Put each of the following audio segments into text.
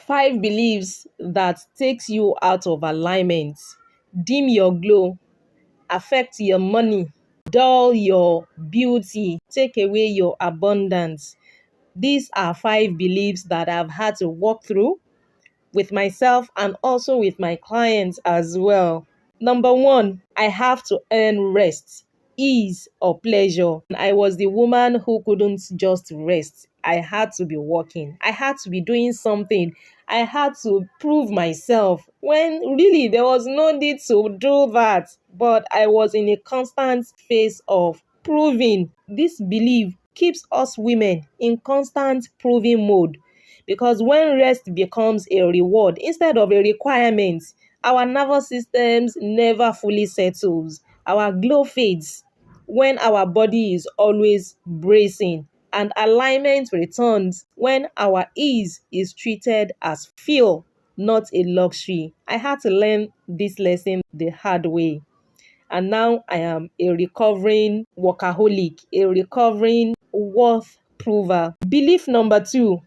5 beliefs that takes you out of alignment, dim your glow, affect your money, dull your beauty, take away your abundance. These are 5 beliefs that I've had to walk through with myself and also with my clients as well. Number 1, I have to earn rest, ease, or pleasure. I was the woman who couldn't just rest. I had to be working. I had to be doing something. I had to prove myself when really there was no need to do that. But I was in a constant phase of proving. This belief keeps us women in constant proving mode, because when rest becomes a reward instead of a requirement, our nervous systems never fully settles. Our glow fades when our body is always bracing, and alignment returns when our ease is treated as fuel, not a luxury. I had to learn this lesson the hard way. And now I am a recovering workaholic, a recovering worth prover. Belief number 2,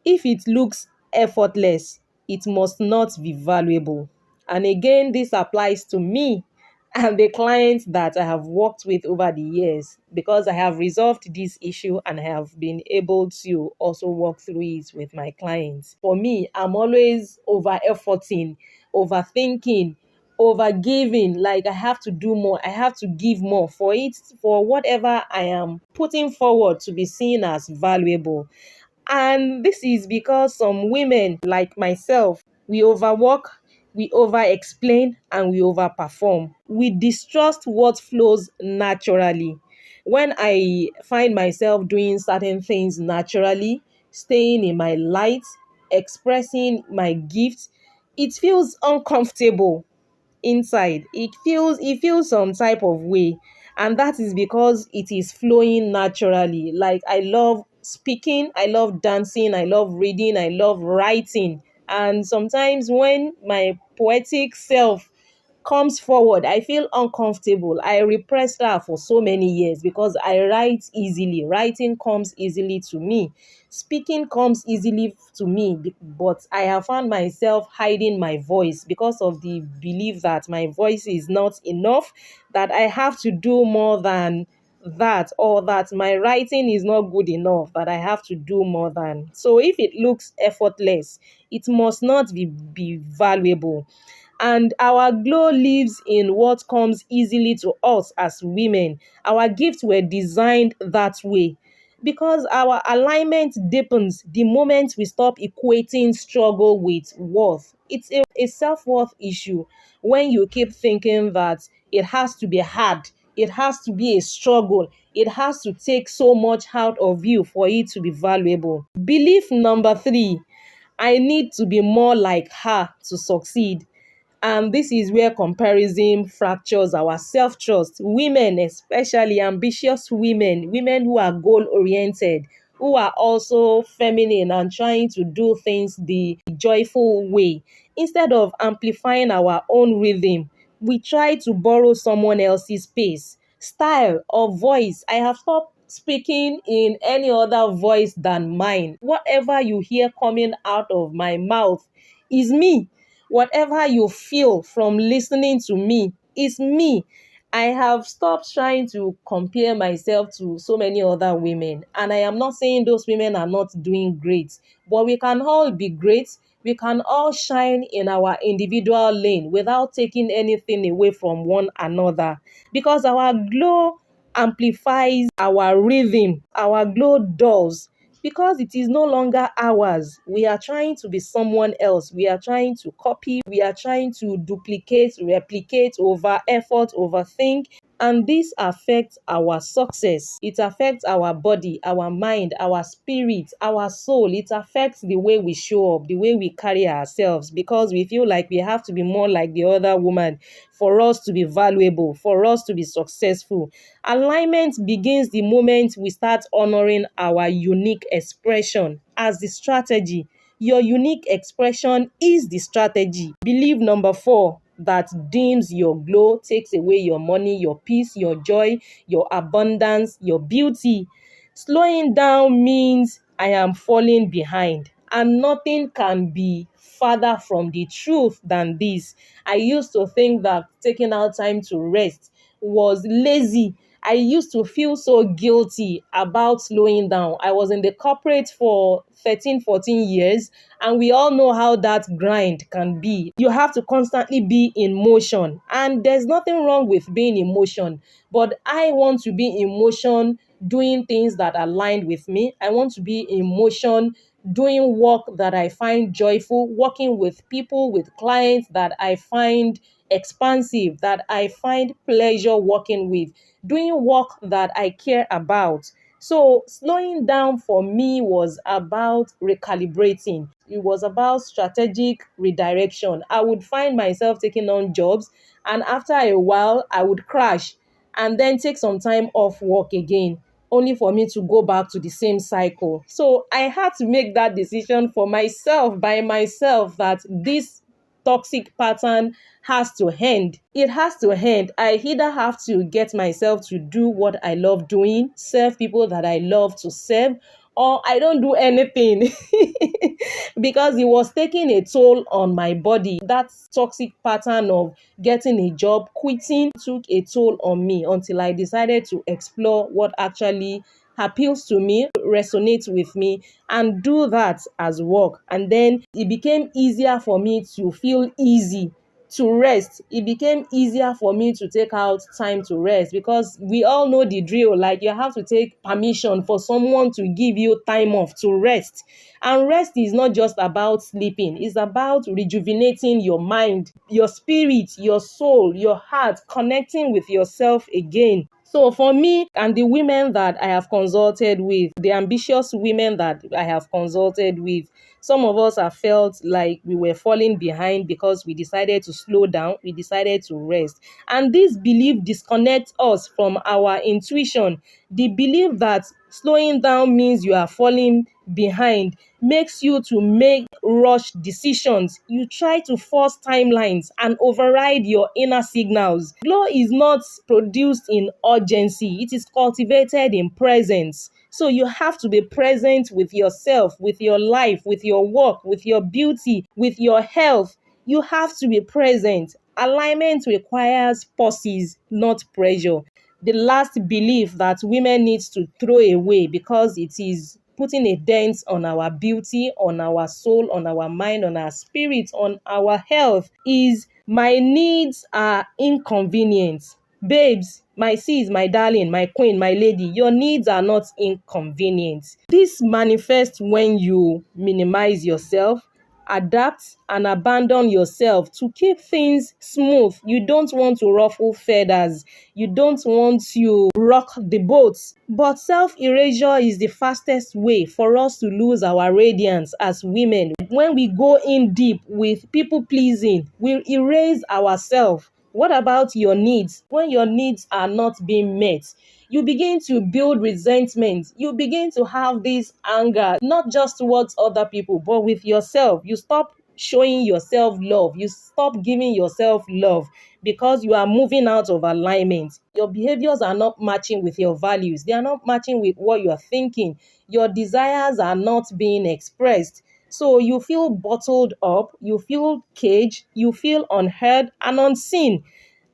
if it looks effortless, it must not be valuable. And again, this applies to me and the clients that I have worked with over the years, because I have resolved this issue and I have been able to also work through it with my clients. For me, I'm always over efforting, overthinking, over giving. Like, I have to do more, I have to give more for it, for whatever I am putting forward to be seen as valuable. And this is because some women, like myself, we overwork, we over explain, and we overperform. We distrust what flows naturally. When I find myself doing certain things naturally, staying in my light, expressing my gift, it feels uncomfortable inside. It feels some type of way, and that is because it is flowing naturally. Like, I love speaking, I love dancing, I love reading, I love writing. And sometimes when my poetic self comes forward, I feel uncomfortable. I repressed that for so many years because I write easily. Writing comes easily to me. Speaking comes easily to me, but I have found myself hiding my voice because of the belief that my voice is not enough, that I have to do more than that, or that my writing is not good enough, that I have to do more than. So if it looks effortless, it must not be valuable. And our glow lives in what comes easily to us as women. Our gifts were designed that way because our alignment deepens the moment we stop equating struggle with worth. It's a self-worth issue when you keep thinking that it has to be hard, it has to be a struggle, it has to take so much out of you for it to be valuable. Belief number 3, I need to be more like her to succeed. And this is where comparison fractures our self-trust. Women, especially ambitious women, women who are goal-oriented, who are also feminine and trying to do things the joyful way. Instead of amplifying our own rhythm, we try to borrow someone else's pace, style, or voice. I have stopped speaking in any other voice than mine. Whatever you hear coming out of my mouth is me. Whatever you feel from listening to me is me. I have stopped trying to compare myself to so many other women. And I am not saying those women are not doing great, but we can all be great. We can all shine in our individual lane without taking anything away from one another, because our glow amplifies our rhythm. Our glow does, because it is no longer ours. We are trying to be someone else. We are trying to copy. We are trying to duplicate, replicate, over effort, overthink. And this affects our success. It affects our body, our mind, our spirit, our soul. It affects the way we show up, the way we carry ourselves, because we feel like we have to be more like the other woman for us to be valuable, for us to be successful. Alignment begins the moment we start honoring our unique expression as the strategy. Your unique expression is the strategy. Belief number 4, that dims your glow, takes away your money, your peace, your joy, your abundance, your beauty. Slowing down means I am falling behind. And nothing can be farther from the truth than this. I used to think that taking out time to rest was lazy. I used to feel so guilty about slowing down. I was in the corporate for 13, 14 years, and we all know how that grind can be. You have to constantly be in motion, and there's nothing wrong with being in motion, but I want to be in motion doing things that aligned with me. I want to be in motion doing work that I find joyful, working with people, with clients that I find expansive, that I find pleasure working with, doing work that I care about. So slowing down for me was about recalibrating. It was about strategic redirection. I would find myself taking on jobs, and after a while I would crash and then take some time off work again, only for me to go back to the same cycle. So I had to make that decision for myself, by myself, that this toxic pattern has to end. It has to end. I either have to get myself to do what I love doing, serve people that I love to serve, or I don't do anything because it was taking a toll on my body. That toxic pattern of getting a job, quitting, took a toll on me until I decided to explore what actually appeals to me, resonates with me, and do that as work. And then it became easier for me to feel easy to rest. It became easier for me to take out time to rest, because we all know the drill. Like, you have to take permission for someone to give you time off to rest. And rest is not just about sleeping. It's about rejuvenating your mind, your spirit, your soul, your heart, connecting with yourself again. So for me and the women that I have consulted with, the ambitious women that I have consulted with, some of us have felt like we were falling behind because we decided to slow down, we decided to rest. And this belief disconnects us from our intuition. The belief that slowing down means you are falling behind makes you to make rush decisions. You try to force timelines and override your inner signals. Glow is not produced in urgency, it is cultivated in presence. So you have to be present with yourself, with your life, with your work, with your beauty, with your health. You have to be present. Alignment requires pauses, not pressure. The last belief that women need to throw away, because it is putting a dent on our beauty, on our soul, on our mind, on our spirit, on our health, is my needs are inconvenient. Babes, my sis, my darling, my queen, my lady, your needs are not inconvenient. This manifests when you minimize yourself, adapt, and abandon yourself to keep things smooth. You don't want to ruffle feathers. You don't want to rock the boat. But self-erasure is the fastest way for us to lose our radiance as women. When we go in deep with people pleasing, we erase ourselves. What about your needs? When your needs are not being met, you begin to build resentment. You begin to have this anger, not just towards other people, but with yourself. You stop showing yourself love. You stop giving yourself love because you are moving out of alignment. Your behaviors are not matching with your values. They are not matching with what you are thinking. Your desires are not being expressed. So you feel bottled up, you feel caged, you feel unheard and unseen.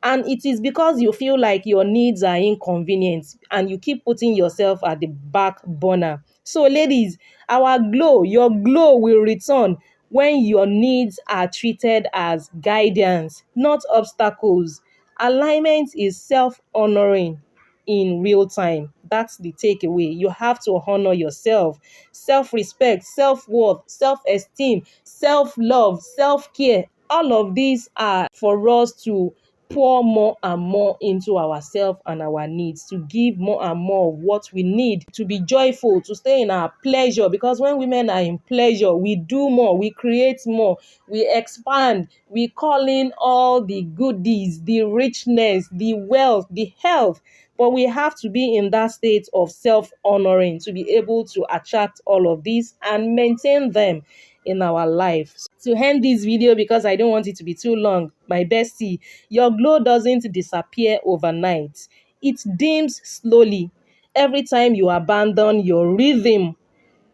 And it is because you feel like your needs are inconvenient and you keep putting yourself at the back burner. So ladies, your glow will return when your needs are treated as guidance, not obstacles. Alignment is self-honoring in real time. That's the takeaway. You have to honor yourself. Self-respect, self-worth, self-esteem, self-love, self-care. All of these are for us to pour more and more into ourselves and our needs, to give more and more of what we need, to be joyful, to stay in our pleasure. Because when women are in pleasure, we do more, we create more, we expand, we call in all the goodies, the richness, the wealth, the health. But we have to be in that state of self-honoring to be able to attract all of these and maintain them in our life. To end this video, because I don't want it to be too long, my bestie, your glow doesn't disappear overnight. It dims slowly every time you abandon your rhythm,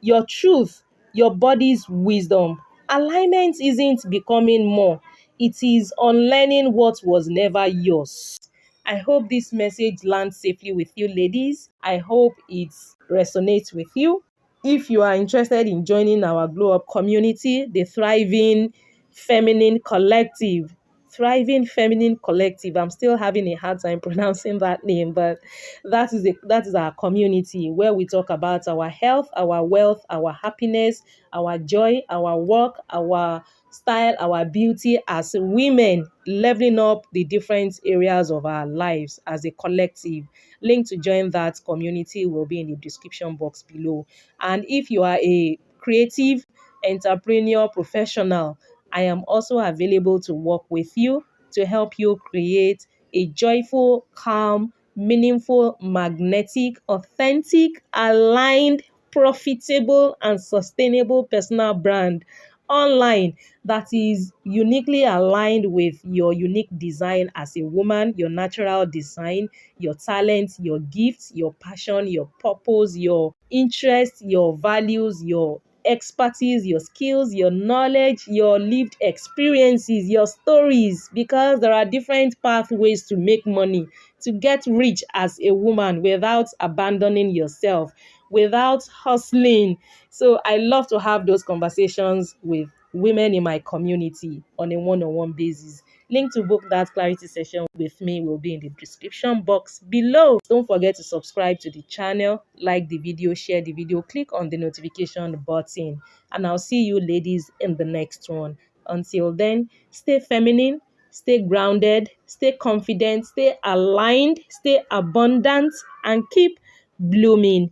your truth, your body's wisdom. Alignment isn't becoming more, it is unlearning what was never yours. I hope this message lands safely with you, ladies. I hope it resonates with you. If you are interested in joining our Glow Up community, the Feminine Collective, Thriving Feminine Collective. I'm still having a hard time pronouncing that name, but that is our community where we talk about our health, our wealth, our happiness, our joy, our work, our style, our beauty as women, leveling up the different areas of our lives as a collective. Link to join that community will be in the description box below. And if you are a creative entrepreneur professional, I am also available to work with you to help you create a joyful, calm, meaningful, magnetic, authentic, aligned, profitable, and sustainable personal brand online that is uniquely aligned with your unique design as a woman, your natural design, your talents, your gifts, your passion, your purpose, your interests, your values, your expertise, your skills, your knowledge, your lived experiences, your stories, because there are different pathways to make money, to get rich as a woman without abandoning yourself, without hustling. So I love to have those conversations with women in my community on a one-on-one basis. Link to book that clarity session with me will be in the description box below. Don't forget to subscribe to the channel, like the video, share the video, click on the notification button, and I'll see you ladies in the next one. Until then, stay feminine, stay grounded, stay confident, stay aligned, stay abundant, and keep blooming.